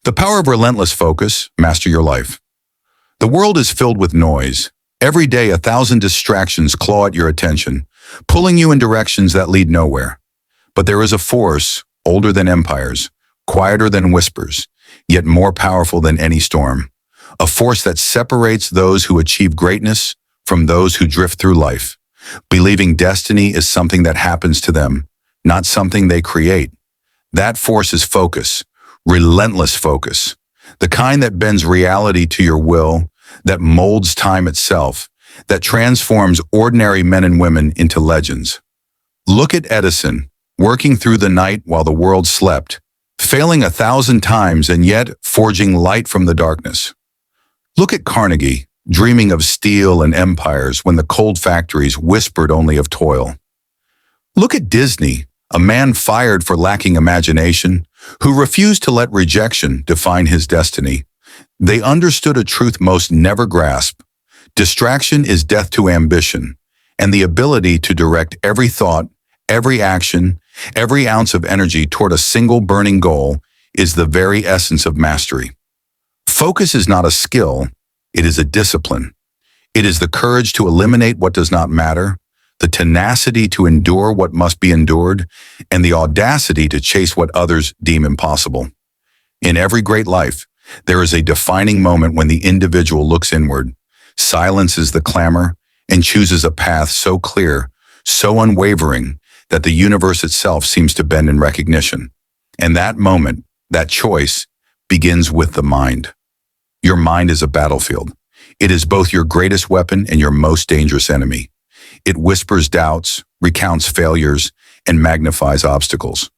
The power of relentless focus, master your life. The world is filled with noise. Every day, 1,000 distractions claw at your attention, pulling you in directions that lead nowhere. But there is a force older than empires, quieter than whispers, yet more powerful than any storm. A force that separates those who achieve greatness from those who drift through life, believing destiny is something that happens to them, not something they create. That force is focus, relentless focus, the kind that bends reality to your will, that molds time itself, that transforms ordinary men and women into legends. Look at Edison, working through the night while the world slept, failing 1,000 times and yet forging light from the darkness. Look at Carnegie, dreaming of steel and empires when the cold factories whispered only of toil. Look at Disney, a man fired for lacking imagination, who refused to let rejection define his destiny. They understood a truth most never grasp. Distraction is death to ambition, and the ability to direct every thought, every action, every ounce of energy toward a single burning goal is the very essence of mastery. Focus is not a skill, it is a discipline. It is the courage to eliminate what does not matter, the tenacity to endure what must be endured, and the audacity to chase what others deem impossible. In every great life, there is a defining moment when the individual looks inward, silences the clamor, and chooses a path so clear, so unwavering, that the universe itself seems to bend in recognition. And that moment, that choice, begins with the mind. Your mind is a battlefield. It is both your greatest weapon and your most dangerous enemy. It whispers doubts, recounts failures, and magnifies obstacles.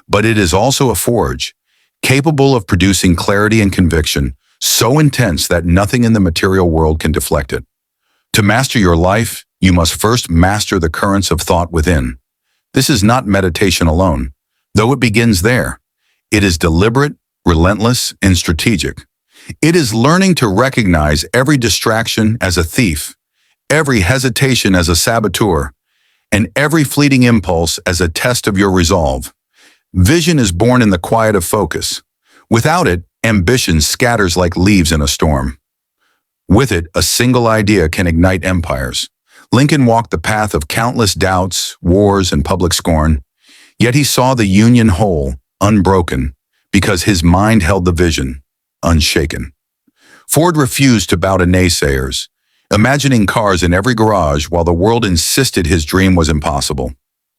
But it is also a forge, capable of producing clarity and conviction so intense that nothing in the material world can deflect it. To master your life, you must first master the currents of thought within. This is not meditation alone, though it begins there. It is deliberate, relentless, and strategic. It is learning to recognize every distraction as a thief, every hesitation as a saboteur, and every fleeting impulse as a test of your resolve. Vision is born in the quiet of focus. Without it, ambition scatters like leaves in a storm. With it, a single idea can ignite empires. Lincoln walked the path of countless doubts, wars, and public scorn, yet he saw the Union whole, unbroken, because his mind held the vision, unshaken. Ford refused to bow to naysayers, imagining cars in every garage while the world insisted his dream was impossible.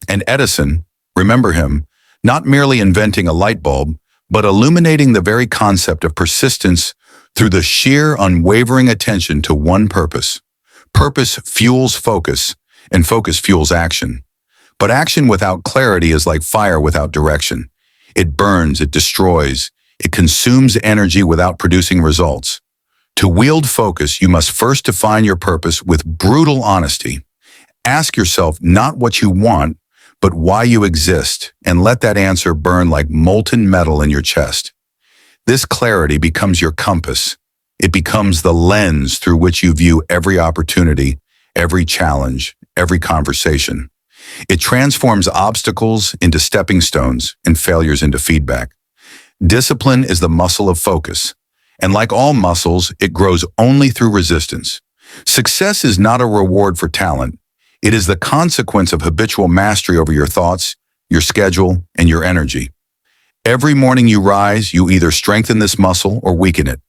And Edison, remember him, not merely inventing a light bulb, but illuminating the very concept of persistence through the sheer, unwavering attention to one purpose. Purpose fuels focus, and focus fuels action. But action without clarity is like fire without direction. It burns, it destroys, it consumes energy without producing results. To wield focus, you must first define your purpose with brutal honesty. Ask yourself not what you want, but why you exist, and let that answer burn like molten metal in your chest. This clarity becomes your compass. It becomes the lens through which you view every opportunity, every challenge, every conversation. It transforms obstacles into stepping stones and failures into feedback. Discipline is the muscle of focus, and like all muscles, it grows only through resistance. Success is not a reward for talent. It is the consequence of habitual mastery over your thoughts, your schedule, and your energy. Every morning you rise, you either strengthen this muscle or weaken it.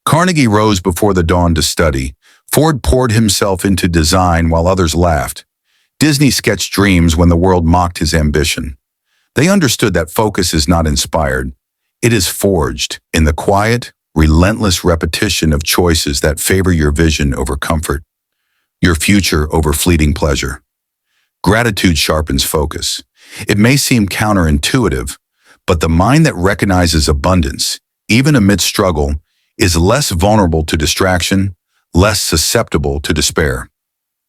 Carnegie rose before the dawn to study. Ford poured himself into design while others laughed. Disney sketched dreams when the world mocked his ambition. They understood that focus is not inspired. It is forged in the quiet, relentless repetition of choices that favor your vision over comfort, your future over fleeting pleasure. Gratitude sharpens focus. It may seem counterintuitive, but the mind that recognizes abundance, even amid struggle, is less vulnerable to distraction, less susceptible to despair.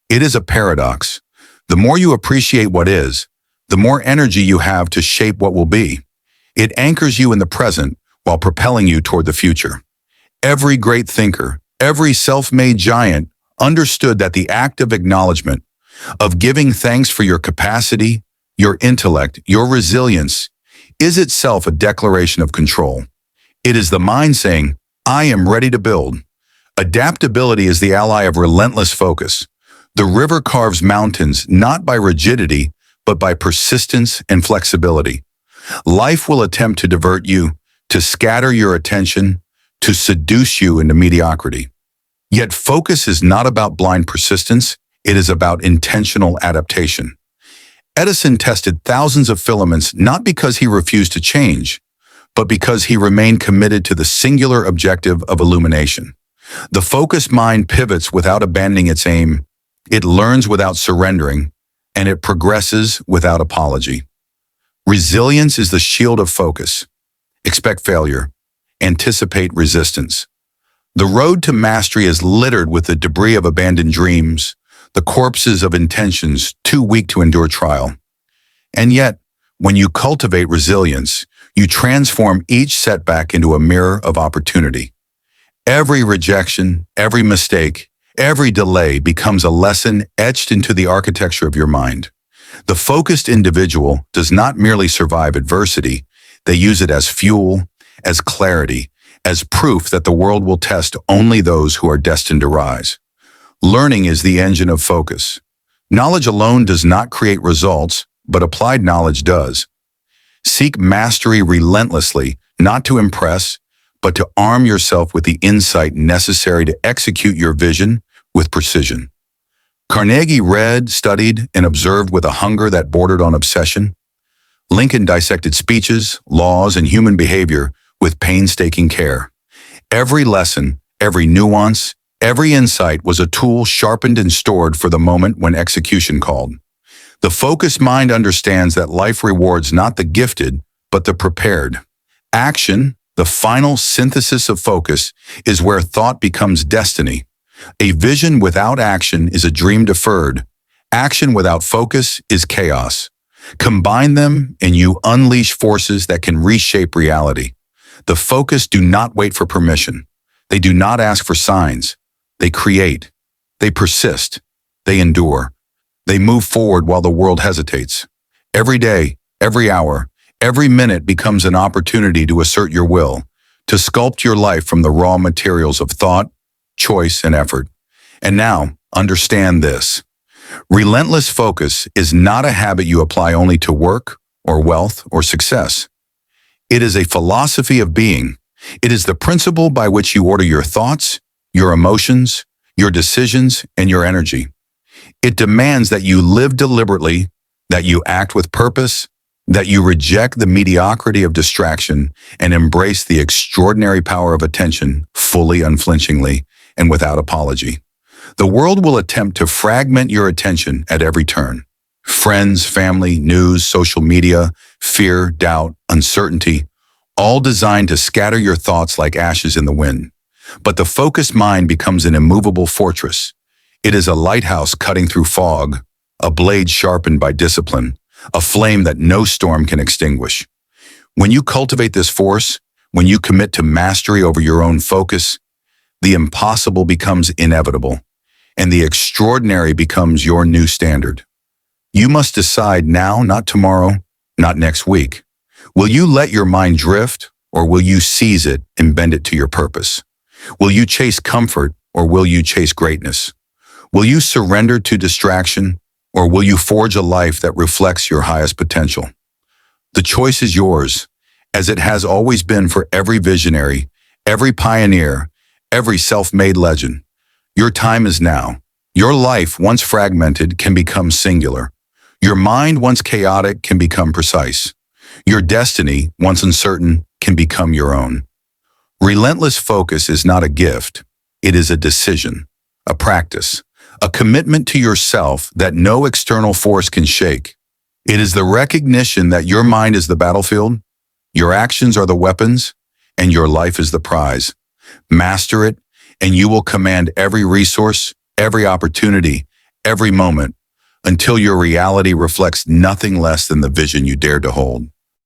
It is a paradox. The more you appreciate what is, the more energy you have to shape what will be. It anchors you in the present while propelling you toward the future. Every great thinker, every self-made giant understood that the act of acknowledgement, of giving thanks for your capacity, your intellect, your resilience, is itself a declaration of control. It is the mind saying, I am ready to build. Adaptability is the ally of relentless focus. The river carves mountains not by rigidity, but by persistence and flexibility. Life will attempt to divert you, to scatter your attention, to seduce you into mediocrity. Yet focus is not about blind persistence, it is about intentional adaptation. Edison tested thousands of filaments not because he refused to change, but because he remained committed to the singular objective of illumination. The focused mind pivots without abandoning its aim, it learns without surrendering, and it progresses without apology. Resilience is the shield of focus. Expect failure. Anticipate resistance. The road to mastery is littered with the debris of abandoned dreams, the corpses of intentions too weak to endure trial. And yet, when you cultivate resilience, you transform each setback into a mirror of opportunity. Every rejection, every mistake, every delay becomes a lesson etched into the architecture of your mind. The focused individual does not merely survive adversity, they use it as fuel, as clarity, as proof that the world will test only those who are destined to rise. Learning is the engine of focus. Knowledge alone does not create results, but applied knowledge does. Seek mastery relentlessly, not to impress, but to arm yourself with the insight necessary to execute your vision with precision. Carnegie read, studied, and observed with a hunger that bordered on obsession. Lincoln dissected speeches, laws, and human behavior with painstaking care. Every lesson, every nuance, every insight was a tool sharpened and stored for the moment when execution called. The focused mind understands that life rewards not the gifted, but the prepared. Action, the final synthesis of focus, is where thought becomes destiny. A vision without action is a dream deferred. Action without focus is chaos. Combine them and you unleash forces that can reshape reality. The focused do not wait for permission. They do not ask for signs. They create. They persist. They endure. They move forward while the world hesitates. Every day, every hour, every minute becomes an opportunity to assert your will, to sculpt your life from the raw materials of thought, choice, and effort. And now, understand this. Relentless focus is not a habit you apply only to work or wealth or success. It is a philosophy of being. It is the principle by which you order your thoughts, your emotions, your decisions, and your energy. It demands that you live deliberately, that you act with purpose, that you reject the mediocrity of distraction and embrace the extraordinary power of attention fully, unflinchingly, and without apology. The world will attempt to fragment your attention at every turn. Friends, family, news, social media, fear, doubt, uncertainty, all designed to scatter your thoughts like ashes in the wind. But the focused mind becomes an immovable fortress. It is a lighthouse cutting through fog, a blade sharpened by discipline, a flame that no storm can extinguish. When you cultivate this force, when you commit to mastery over your own focus, the impossible becomes inevitable, and the extraordinary becomes your new standard. You must decide now, not tomorrow, not next week. Will you let your mind drift, or will you seize it and bend it to your purpose? Will you chase comfort, or will you chase greatness? Will you surrender to distraction, or will you forge a life that reflects your highest potential? The choice is yours, as it has always been for every visionary, every pioneer, every self-made legend. Your time is now. Your life, once fragmented, can become singular. Your mind, once chaotic, can become precise. Your destiny, once uncertain, can become your own. Relentless focus is not a gift. It is a decision, a practice, a commitment to yourself that no external force can shake. It is the recognition that your mind is the battlefield, your actions are the weapons, and your life is the prize. Master it, and you will command every resource, every opportunity, every moment, until your reality reflects nothing less than the vision you dare to hold.